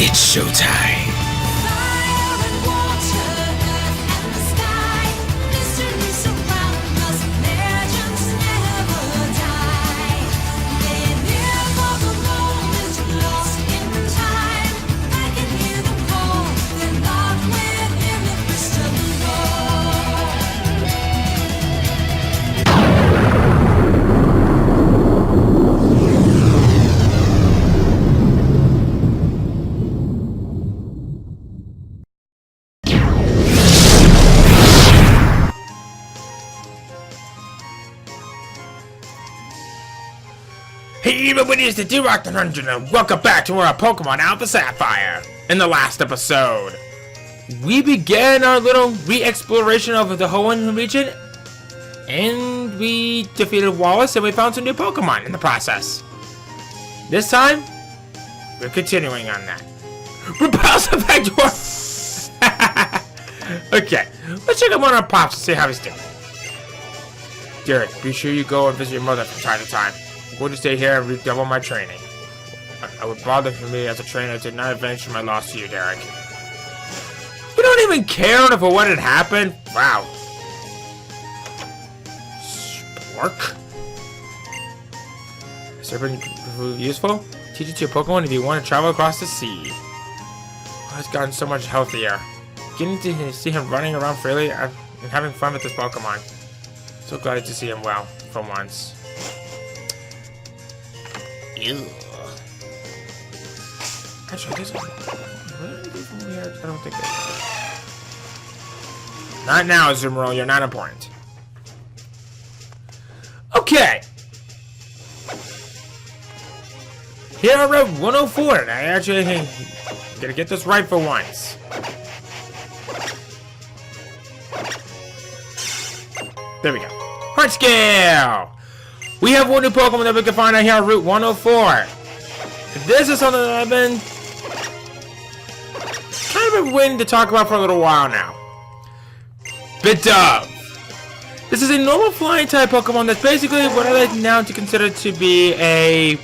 It's showtime. Hey everybody, it's the D-Rock the Dungeon, and welcome back to our Pokemon Alpha Sapphire. In the last episode, we began our little re-exploration of the Hoenn region, and we defeated Wallace, and we found some new Pokemon in the process. This time, we're continuing on that. Repulsive Vector! Okay, let's check out on our Pops and see how he's doing. Derek, be sure you go and visit your mother from time to time. I'm going to stay here and redouble my training. I would bother for me as a trainer to not avenge my loss to you, Derek. You don't even care for what had happened? Wow. Spork? Has there been useful? Teach it to your Pokemon if you want to travel across the sea. Oh, he's gotten so much healthier. Getting to see him running around freely and having fun with this Pokemon. So glad to see him well, for once. Ew. Actually, I don't think they Not now, Zumuro, you're not important. Okay. Here I wrote 104, and I actually gotta get this right for once. There we go. Heart scale! We have one new Pokemon that we can find out here on Route 104. This is something that I've been kind of waiting to talk about for a little while now. Bidove. This is a normal flying type Pokemon that's basically what I like now to consider to be a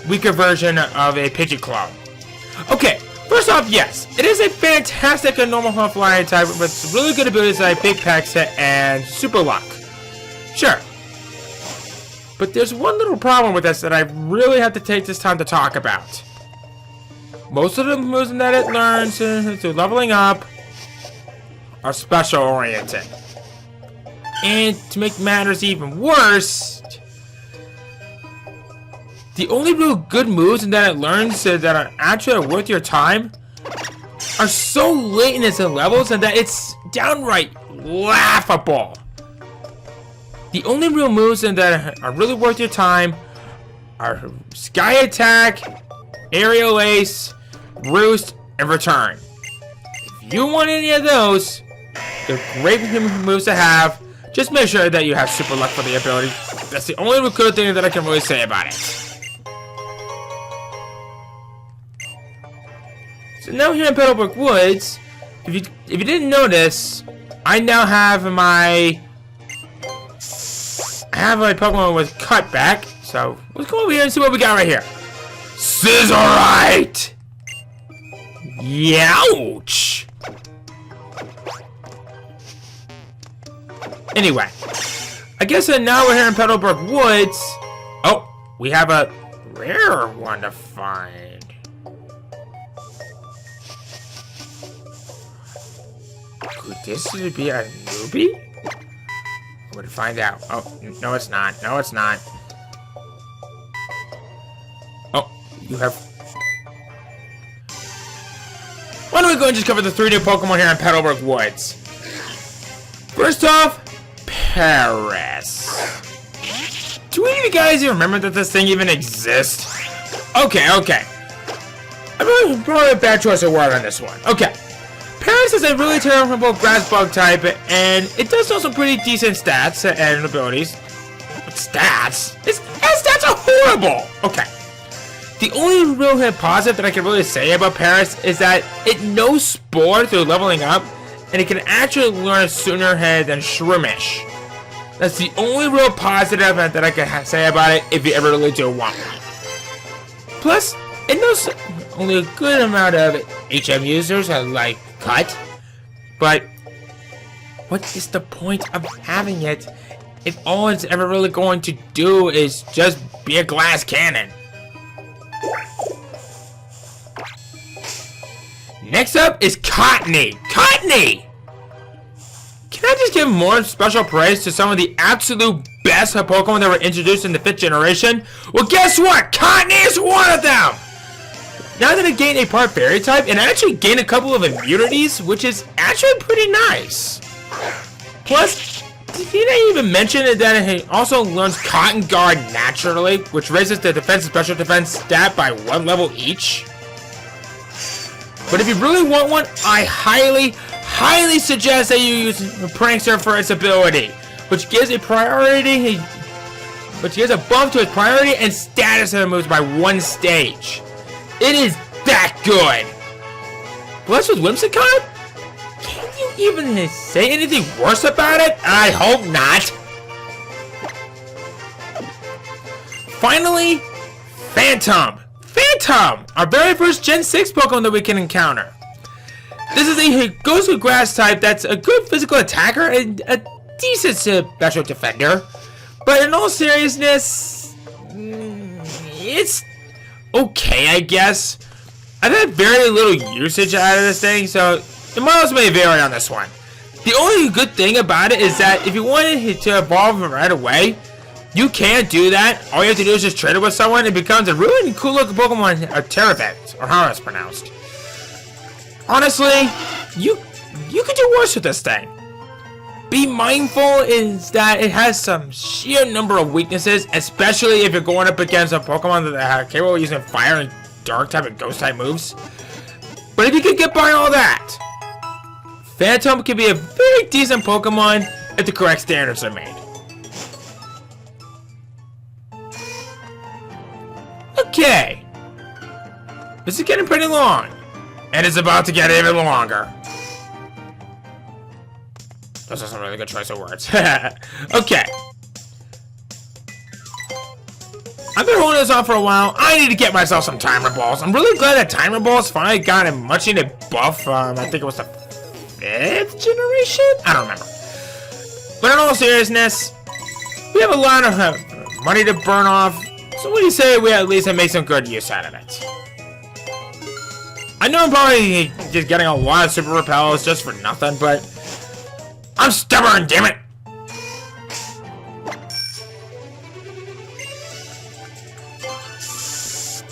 weaker version of a Pidgeot. Okay, first off, yes, it is a fantastic and normal flying type with really good abilities like Big Pex and Super Luck. Sure. But there's one little problem with this that I really have to take this time to talk about. Most of the moves that it learns through leveling up are special oriented. And to make matters even worse, the only real good moves that it learns that are actually worth your time are so late in its levels and that it's downright laughable. The only real moves that are really worth your time are Sky Attack, Aerial Ace, Roost, and Return. If you want any of those, they're great moves to have. Just make sure that you have Super Luck for the ability. That's the only good thing that I can really say about it. So now here in Petalburg Woods, if you didn't notice, I now have my Pokemon with Cutback, so let's go over here and see what we got right here. Scissorite! Youch! Anyway, I guess that now we're here in Petalburg Woods. Oh, we have a rare one to find. Could this be a newbie? I'm gonna find out. Oh, no it's not. No it's not. Oh, you have... Why don't we go and just cover the 3 new Pokemon here in Petalburg Woods? First off, Paris. Do any of you guys even remember that this thing even exists? Okay. I'm probably a bad choice of word on this one. Okay. Paris is a really terrible grass bug type, and it does show some pretty decent stats and abilities. But stats? Its stats are horrible! Okay. The only real positive that I can really say about Paris is that it knows Spore through leveling up, and it can actually learn sooner than Shroomish. That's the only real positive that I can say about it if you ever really do want one. Plus, it knows only a good amount of HM users are like cut. But what is the point of having it if all it's ever really going to do is just be a glass cannon? Next up is Cottony. Cottony! Can I just give more special praise to some of the absolute best Pokemon that were introduced in the 5th generation? Well, guess what? Cottony is one of them! Now that it gained a part fairy type, and actually gained a couple of immunities, which is actually pretty nice. Plus, did I even mention that it also learns Cotton Guard naturally, which raises the defense and special defense stat by 1 level each? But if you really want one, I highly suggest that you use Prankster for its ability, which gives a priority, which gives a buff to its priority and status of the moves by 1 stage. It is that good. Plus with Whimsicott, can you even say anything worse about it? I hope not. Finally, Phantom. Phantom, our very first Gen 6 Pokemon that we can encounter. This is a Ghost with Grass type that's a good physical attacker and a decent special defender. But in all seriousness, it's okay, I guess. I've had very little usage out of this thing, so the miles may vary on this one. The only good thing about it is that if you wanted to evolve right away, you can do that. All you have to do is just trade it with someone. It becomes a really cool looking Pokemon, a Terravent, or how it's pronounced. Honestly, you could do worse with this thing. Be mindful is that it has some sheer number of weaknesses, especially if you're going up against a Pokemon that are capable of using fire and dark type and ghost type moves. But if you can get by all that, Phantom can be a very decent Pokemon if the correct standards are made. Okay, this is getting pretty long, and it's about to get even longer. Those are some really good choice of words. Okay. I've been holding this off for a while. I need to get myself some timer balls. I'm really glad that timer balls finally got a much needed buff. I think it was the 5th generation? I don't remember. But in all seriousness, we have a lot of money to burn off. So what do you say we at least make some good use out of it? I know I'm probably just getting a lot of super repels just for nothing, but I'm stubborn, damn it!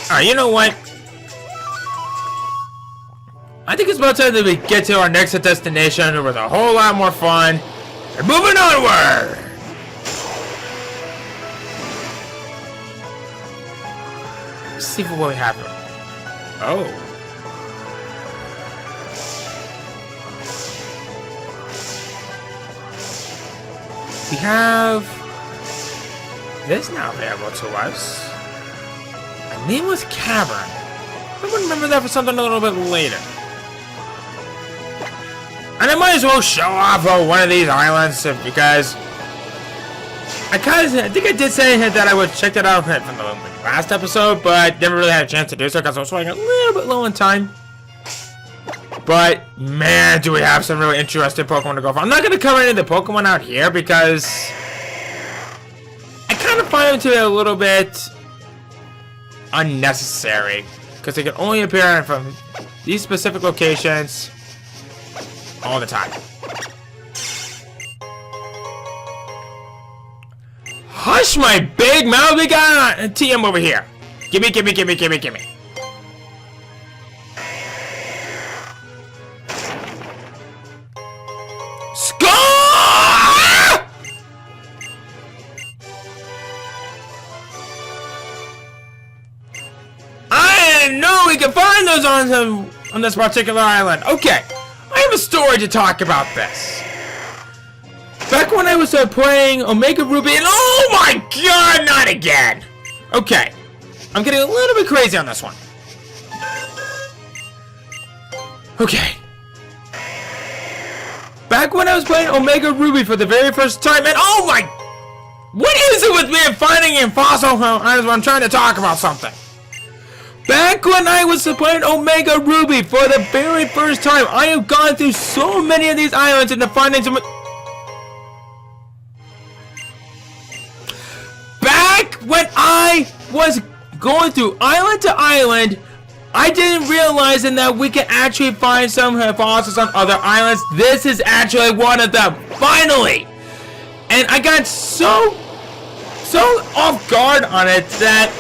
Alright, you know what? I think it's about time that we get to our next destination with a whole lot more fun. And moving onward! Let's see what we have here. Oh. We have this now available to us. A nameless cavern. I would remember that for something a little bit later. And I might as well show off one of these islands because I think I did say that I would check that out from the last episode, but never really had a chance to do so because I was running a little bit low on time. But man, do we have some really interesting Pokemon to go for. I'm not going to cover any of the Pokemon out here because I kind of find them to be a little bit unnecessary because they can only appear from these specific locations all the time. Hush my big mouth, we got a TM over here. Gimme. Score! I didn't know we could find those on this particular island. Okay, I have a story to talk about this. Back when I was playing Omega Ruby, and oh my god, not again! Okay, I'm getting a little bit crazy on this one. Okay. Back when I was playing Omega Ruby for the very first time, and oh my... What is it with me and finding in fossil islands when I'm trying to talk about something? Back Back when I was playing Omega Ruby for the very first time, I have gone through so many of these islands and finding some... Back when I was going through island to island, I didn't realize that we can actually find some fossils on other islands. This is actually one of them, finally! And I got so off guard on it that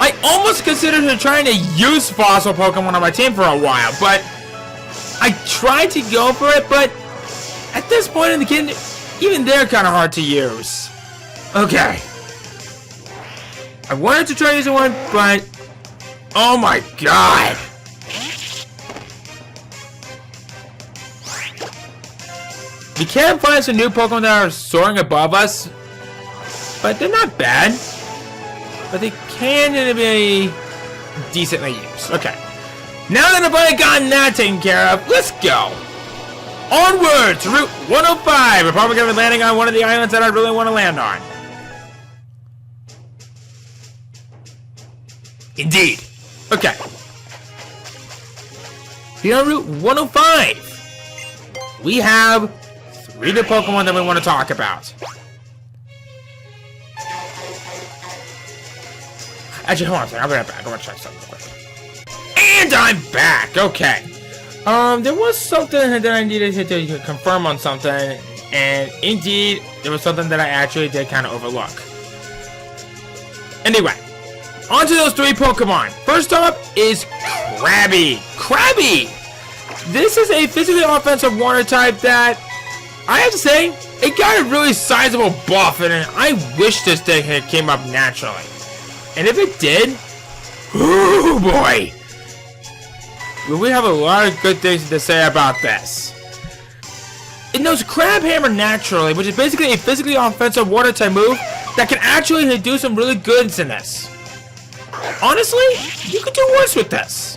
I almost considered trying to use fossil Pokemon on my team for a while, but I tried to go for it, but at this point in the game, even they're kind of hard to use. Okay. I wanted to try using one, but oh my god! We can find some new Pokemon that are soaring above us, but they're not bad. But they can be decently used. Okay. Now that I've already gotten that taken care of, let's go! Onward to Route 105! We're probably going to be landing on one of the islands that I really want to land on. Indeed. Okay. Here on Route 105, we have 3 new Pokemon that we want to talk about. Actually, hold on a second. I'll be right back. I want to check something real quick. And I'm back. Okay. There was something that I needed to confirm on something, and indeed, there was something that I actually did kind of overlook. Anyway, on to those 3 Pokemon. First up is Krabby. Krabby! This is a physically offensive water type that, I have to say, it got a really sizable buff, and I wish this thing had came up naturally. And if it did, oh boy, we have a lot of good things to say about this. It knows Crab Hammer naturally, which is basically a physically offensive water type move that can actually do some really goods in this. Honestly, you could do worse with this.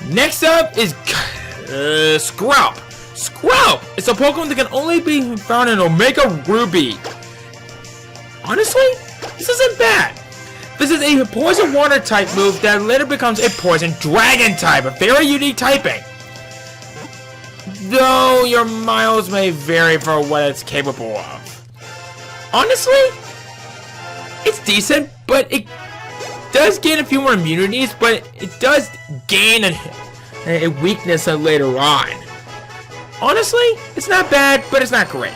Next up is Skrelp. Skrelp is a Pokemon that can only be found in Omega Ruby. Honestly, this isn't bad. This is a poison water type move that later becomes a poison dragon type, a very unique typing. Though your miles may vary for what it's capable of. Honestly, it's decent, but it does gain a few more immunities, but it does gain a weakness later on. Honestly, it's not bad, but it's not great.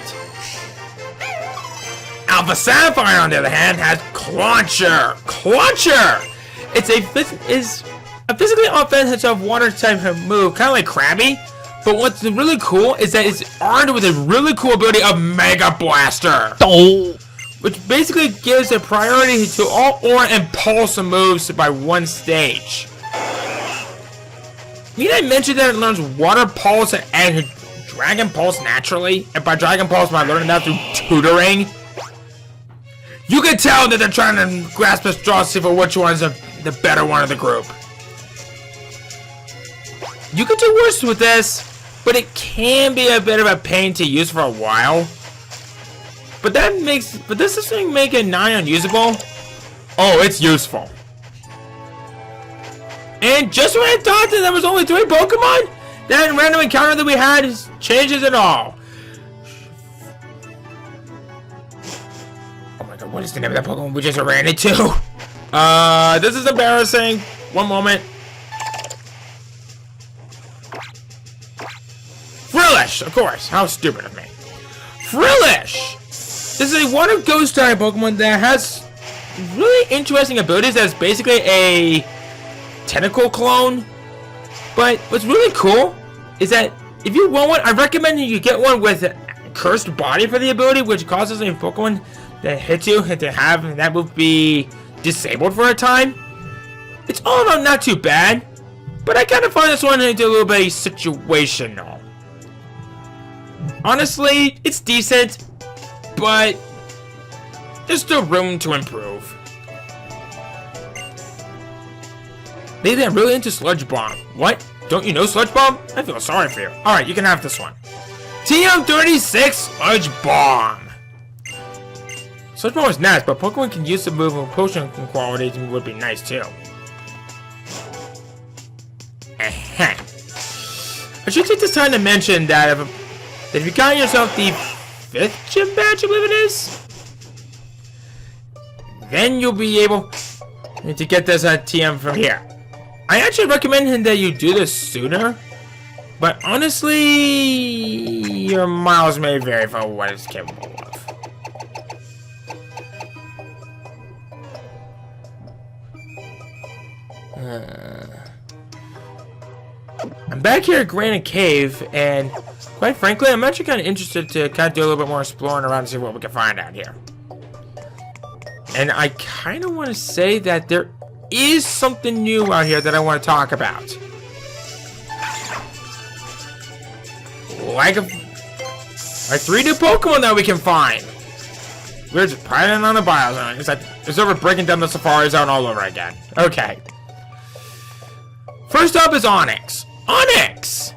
Alpha Sapphire, on the other hand, has Clauncher. Clauncher! It's a physically offensive water type move, kind of like Krabby. But what's really cool is that it's armed with a really cool ability of Mega Blaster. Oh. Which basically gives a priority to all Aura and Pulse moves by one stage. Need I mention that it learns Water Pulse and Dragon Pulse naturally? And by Dragon Pulse, by learning that through tutoring? You can tell that they're trying to grasp a straw to see for which one's the better one of the group. You could do worse with this, but it can be a bit of a pain to use for a while. But this doesn't make it nigh unusable. Oh, it's useful. And just when I thought that there was only 3 Pokemon, that random encounter that we had changes it all. What is the name of that Pokemon we just ran into? This is embarrassing. One moment. Frillish, of course. How stupid of me. Frillish! This is a water ghost type Pokemon that has really interesting abilities that's basically a tentacle clone. But what's really cool is that if you want one, I recommend you get one with a cursed body for the ability, which causes a Pokemon that hits you to have that move be disabled for a time. It's all in all not too bad, but I kind of find this one to do a little bit situational. Honestly, it's decent, but there's still room to improve. Maybe I'm really into Sludge Bomb. What? Don't you know Sludge Bomb? I feel sorry for you. Alright, you can have this one. TM36 Sludge Bomb. So Such Pokemon is nice, but Pokemon can use the move and potion quality would be nice too. I should take this time to mention that if you got yourself the 5th gym badge, I believe it is, then you'll be able to get this TM from here. I actually recommend that you do this sooner, but honestly, your miles may vary for what it's capable of. I'm back here at Granite Cave, and quite frankly, I'm actually kind of interested to kind of do a little bit more exploring around and see what we can find out here. And I kind of want to say that there is something new out here that I want to talk about. Like 3 new Pokemon that we can find. We're just piling on the Biozone. It's over breaking down the Safari Zone all over again. Okay. First up is Onix. Onix!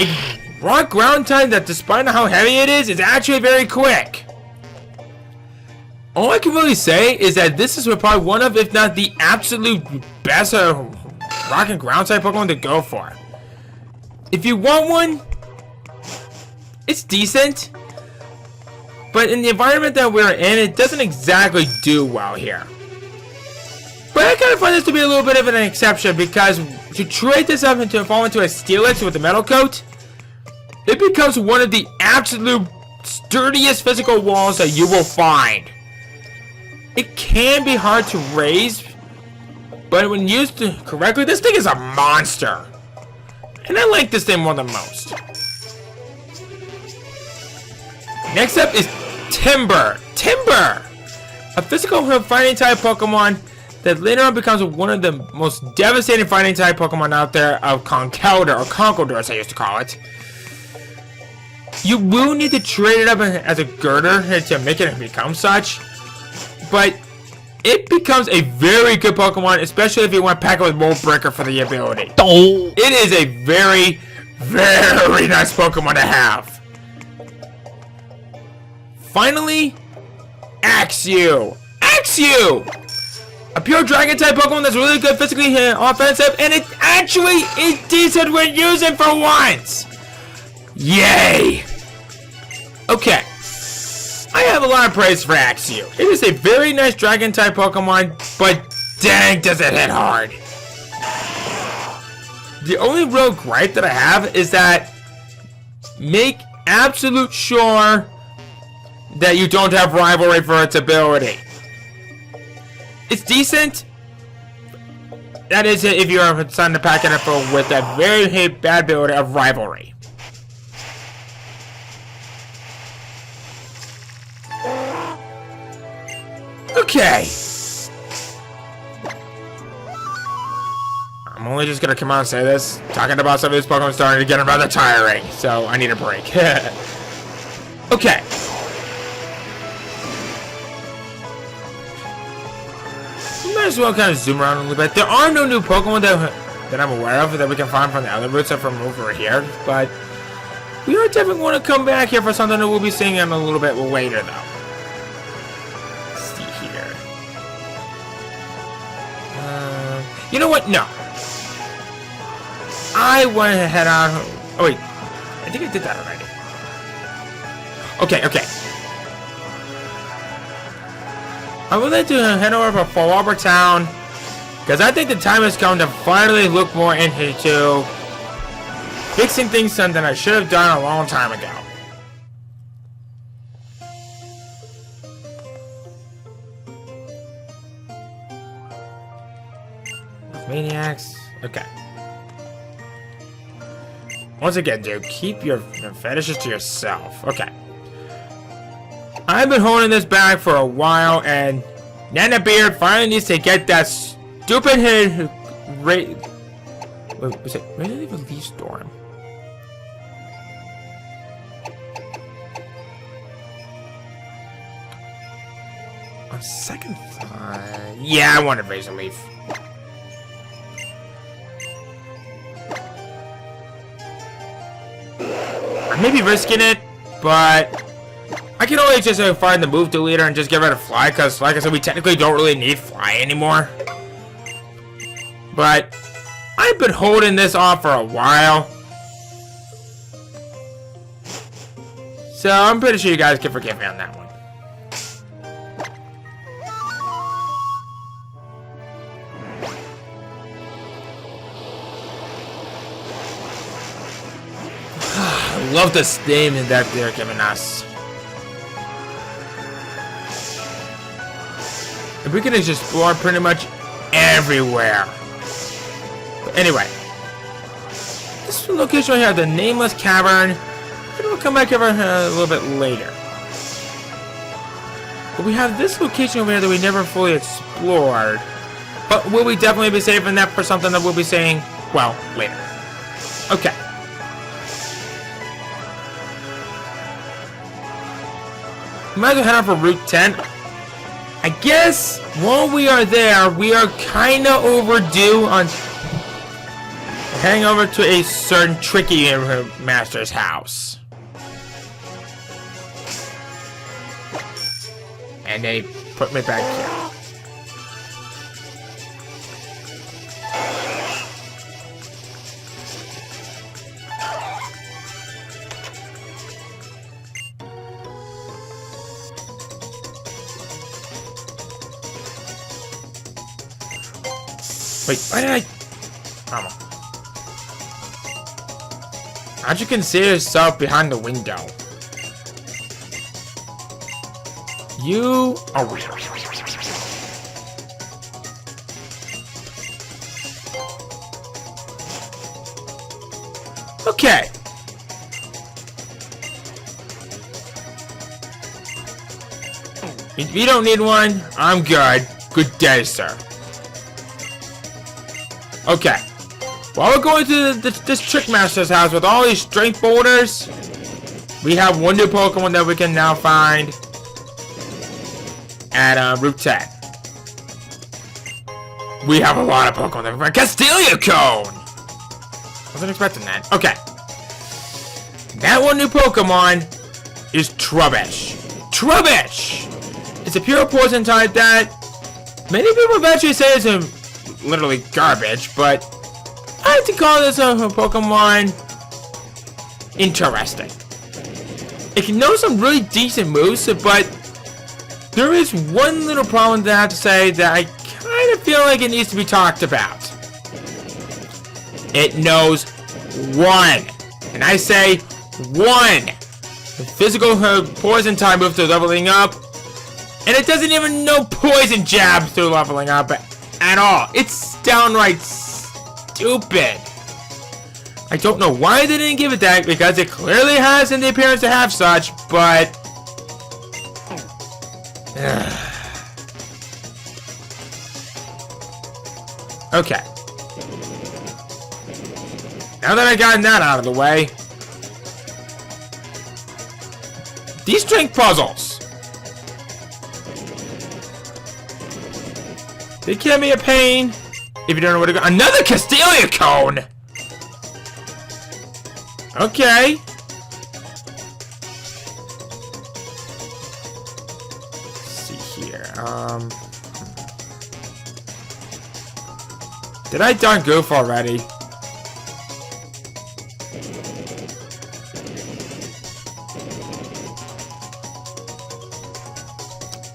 A rock ground type that, despite how heavy it is actually very quick. All I can really say is that this is probably one of, if not the absolute best rock and ground type Pokemon to go for. If you want one, it's decent. But in the environment that we're in, it doesn't exactly do well here. But I kind of find this to be a little bit of an exception, because to trade this up and to fall into a Steelix with a metal coat, it becomes one of the absolute sturdiest physical walls that you will find. It can be hard to raise, but when used correctly, this thing is a monster. And I like this thing more than most. Next up is Timber. Timber! A physical fighting type Pokemon that later on becomes one of the most devastating fighting type Pokemon out there of Conkeldurr, or Conkeldurr as I used to call it. You will need to trade it up as a girder to make it become such, but it becomes a very good Pokemon, especially if you want to pack it with Mold Breaker for the ability. It is a very, very nice Pokemon to have. Finally, Axew! Axew! A pure dragon type Pokemon that's really good physically offensive, and it actually is decent when using for once! Yay! Okay. I have a lot of praise for Axew. It is a very nice dragon type Pokemon, but dang does it hit hard. The only real gripe that I have is that make absolute sure that you don't have rivalry for its ability. It's decent. That is it if you're deciding to pack it up with that very bad ability of rivalry. Okay. I'm only just gonna come out and say this. Talking about some of these Pokemon starting to get rather tiring, so I need a break. Okay. Might as well kind of zoom around a little bit. There are no new Pokemon that I'm aware of that we can find from the other routes from over here, but we are definitely going to come back here for something that we'll be seeing in a little bit later, though. Let's see here. You know what? No. I want to head out. Oh wait, I think I did that already. Okay. I would like to head over to Fall Harbor Town, because I think the time has come to finally look more into fixing things something I should have done a long time ago. Maniacs. Okay. Once again, dude, keep your fetishes to yourself. Okay. I've been holding this back for a while, and Nana Beard finally needs to get that stupid hit. Wait, was it really the Leaf Storm? On second thought, yeah, I want to raise a leaf. I may be risking it, but I can always just find the move deleter and just get rid of fly, because like I said, we technically don't really need fly anymore. But I've been holding this off for a while. So I'm pretty sure you guys can forgive me on that one. I love the name that they're giving us. If we can just explore pretty much everywhere. But anyway, this location right here, the Nameless Cavern. We'll come back over here a little bit later. But we have this location over here that we never fully explored. But will we definitely be saving that for something that we'll be saying, well, later. Okay. Might as well head out for Route 10. I guess while we are there, we are kind of overdue on heading over to a certain tricky master's house. And they put me back here. Wait, why did I... How'd you consider yourself behind the window? You are weird. Okay. If you don't need one, I'm good. Good day, sir. Okay. While we're going to this Trickmaster's house with all these strength boulders, we have one new Pokemon that we can now find at Route 10. We have a lot of Pokemon that we find. Castelia Cone! Wasn't expecting that. Okay. That one new Pokemon is Trubbish. Trubbish! It's a pure poison type that many people eventually say is literally garbage, but I like to call this a Pokemon interesting. It can know some really decent moves, but there is one little problem that I have to say that I kind of feel like it needs to be talked about. It knows one, and I say one, physical poison type move through leveling up, and it doesn't even know poison jab through leveling up at all. It's downright stupid. I don't know why they didn't give it that, because it clearly has in the appearance to have such, but okay. Now that I got that out of the way, these strength puzzles, they can be a pain if you don't know where to go. Another Castelia Cone! Okay. Let's see here. Did I done goof already?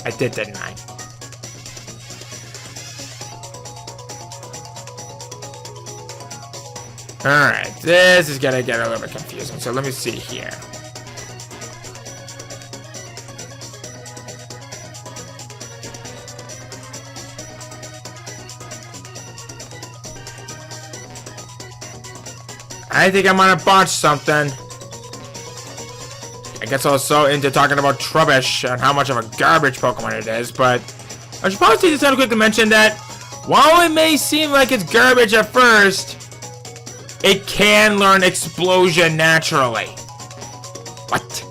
I did, didn't I? Alright, this is gonna get a little bit confusing, so let me see here. I think I'm gonna botch something. I guess I was so into talking about Trubbish and how much of a garbage Pokemon it is, but I should probably take this time to mention that while it may seem like it's garbage at first, it can learn Explosion naturally. What?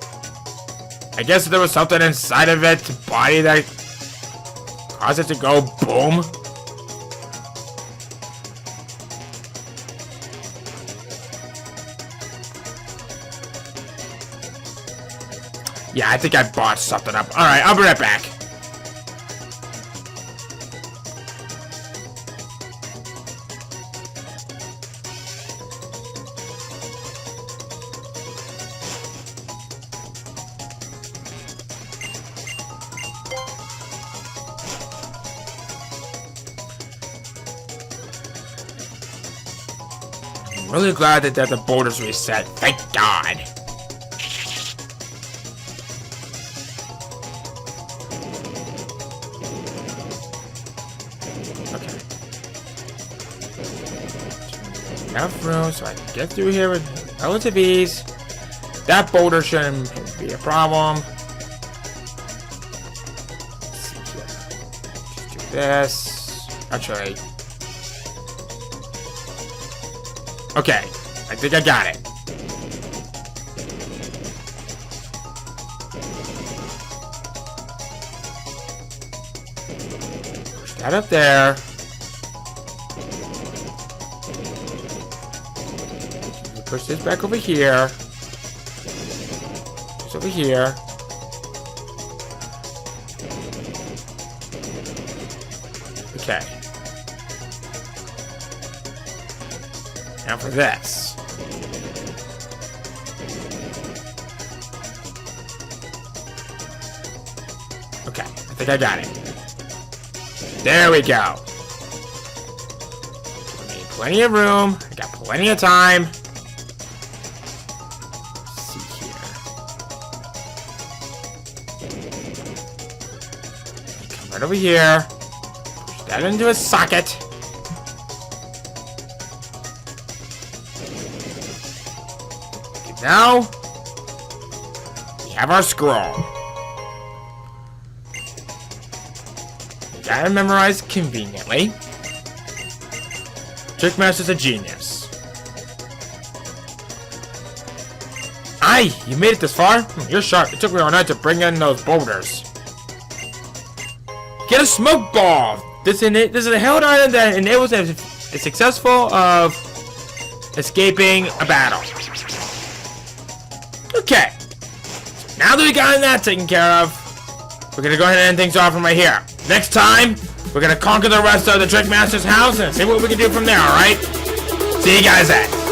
I guess there was something inside of its body that caused it to go boom. Yeah, I think I bought something up. Alright, I'll be right back. I'm really glad that the borders reset. Thank God. Okay. Enough room so I can get through here with relative ease. That boulder shouldn't be a problem. Let's see here. Just do this. Actually. Okay, I think I got it. Push that up there. Push this back over here. This over here. Okay. Now for this. Okay, I think I got it. There we go. We need plenty of room. I got plenty of time. Let's see here. Come right over here. Push that into a socket. Now, we have our scroll. We gotta memorize conveniently. Trickmaster's a genius. Aye, you made it this far? You're sharp. It took me all night to bring in those boulders. Get a smoke ball! This is a held item that enables a successful of escaping a battle. Okay, so now that we got that taken care of, we're gonna go ahead and end things off from right here. Next time, we're gonna conquer the rest of the Trickmaster's house and see what we can do from there, alright? See you guys then.